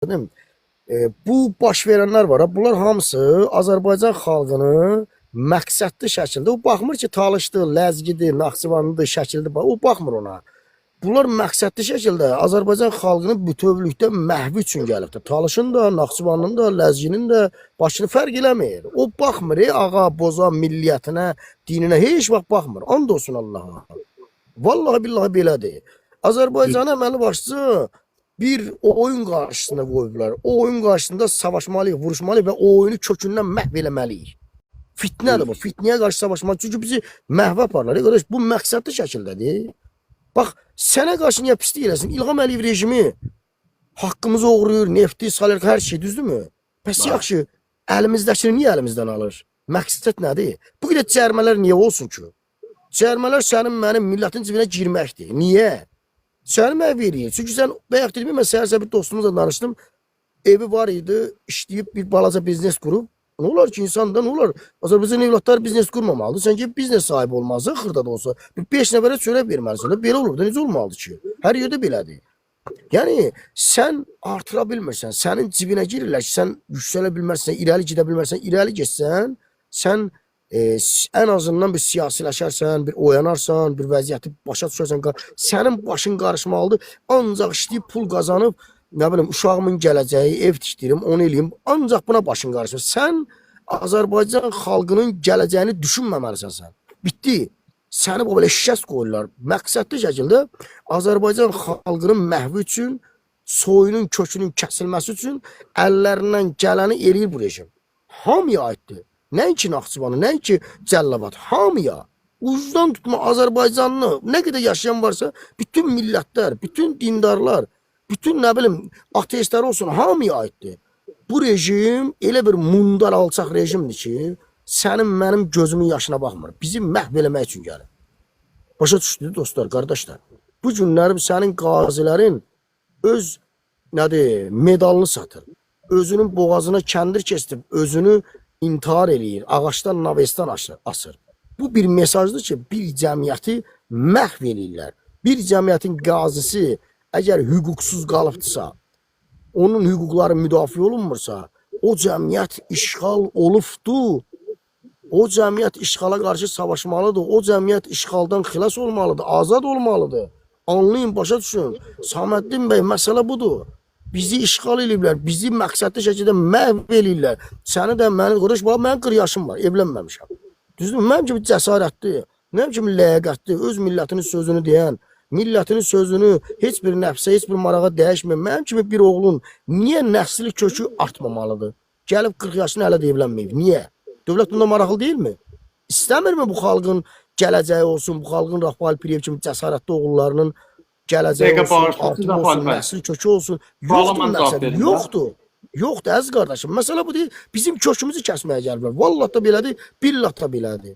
Dedim, bu baş verənlər var. Bunlar hamısı Azərbaycan xalqını məqsədli şəkildə, o baxmır ki, Talışdır, Ləzgidir, Naxçıvanlıdır, Şəkildir, o baxmır ona. Bunlar məqsədli şəkildə Azərbaycan xalqını bütövlükdə məhvi üçün gəlibdir. Talışın da, Naxçıvanlının da, Ləzginin də başını fərq eləmir. O baxmır, ağa, boza, milliyyətinə, dininə heç vaxt baxmır. And olsun Allaha. Vallahi billahi belədir. Azərbaycanın əməli başçısı bir oyun qarşısına qoyublar. O oyun qarşısında savaşmalıyıq, vuruşmalıyıq və o oyunu kökündən məhv eləməliyik. Fitnədir bu. Fitnəyə qarşı savaşmalıyıq. Çünki bizi məhvə aparlar. Qardaş, bu məqsədli şəkildədir. Bax, sənə qarşı niyə pislik eləsin? İlham Əliyev rejimi haqqımızı oğruyur, nefti, salir, hər şey, düzdürmü? Bəs yaxşı, əlimizdəkini niyə əlimizdən alır? Məqsəd nədir? Bu qədər cərmələr niyə olsun ki? Cərmələr sənin, mənim millətin cibinə girməkdir. Niyə? Sənə verir. Çünki sən bayaq dedim, mən səhər bir dostumuzla danışdım. Evi var idi, işləyib bir balaca biznes qurub. Ne olar ki, insanda ne olar? Azərbaycan evlatları biznes qurmamalıdır. Sən ki, biznes sahibi olmazsa, xırda da olsa. Bir 5 nəfərə çörək verməlisən. Belə olur da, necə olmalıdır ki? Hər yerdə belədir. Yəni, sən artıra bilmirsən, sənin cibinə girirlər ki, sən yüksələ bilmərsən, irəli gedə bilmərsən, irəli geçsən, sən en azından bir siyasiləşərsən, bir oyanarsan, bir vəziyyəti başa düşərsən, sənin başın qarışmalıdır. Ancaq işləyib pul qazanıb, nə bilim, uşağımın gələcəyi, ev tikdirim, onu eləyim, ancaq buna başın qarışır. Sən Azərbaycan xalqının gələcəyini düşünməməlisən sən. Bitdi. Səni bu belə şikəst qoyurlar. Məqsədli şəkildə Azərbaycan xalqının məhvi üçün, soyunun, kökünün kəsilməsi üçün əllərindən gələni eləyir bu rejim. Hamıya aiddir. Nəinki Naxçıvanı, nəinki Cəllabad, hamıya. Ucdan tutma Azərbaycanlı, nə qədər yaşayan varsa, bütün millətlər, bütün dindarlar, bütün nə bilim, ateistlər olsun, hamıya aiddir. Bu rejim elə bir mundar alçaq rejimdir ki, sənin mənim gözümün yaşına baxmır. Bizi məhv eləmək üçün gəlir. Başa düşdü dostlar, qardaşlar. Bu günləri sənin qazilərin öz medalını satır. Özünün boğazına kəndir kestirib, özünü intihar eləyir, ağaçdan navestan asır. Bu bir mesajdır ki, bir cəmiyyəti məhv eləyirlər. Bir cəmiyyətin qazisi əgər hüquqsuz qalıbdırsa, onun hüquqları müdafiə olunmursa, o cəmiyyət işğal olubdur. O cəmiyyət işğala qarşı savaşmalıdır. O cəmiyyət işğaldan xilas olmalıdır, azad olmalıdır. Anlayın, başa düşün. Saməddin bəy, məsələ budur. Bizi işğal eləyiblər, bizi məqsədli şəkildə məhv eləyirlər. Səni də məni, qardaş, mənim 40 yaşım var, evlənməmişəm. Düzdür, mənim kimi cəsarətli, mənim kimi ləyaqətli, öz millətinin sözünü deyən, millətinin sözünü heç bir nəfsə, heç bir marağa dəyişməyən, mənim kimi bir oğlun niyə nəsli kökü artmamalıdır? Gəlib 40 yaşını hələ də evlənməyib. Niyə? Dövlət bunda maraqlı deyilmi? İstəmirmi bu xalqın gələcəyi olsun, bu xalqın Rafael Piriyev kimi cəsarətli oğullarının gələcəyi olsun, artım olsun, nəsli kökü olsun. Yoxdur məsələ, yoxdur. Yoxdur, əziz qardaşım. Məsələ bu deyil. Bizim kökümüzü kəsməyə gəlirlər. Vallahi da belədir, billah da belədir.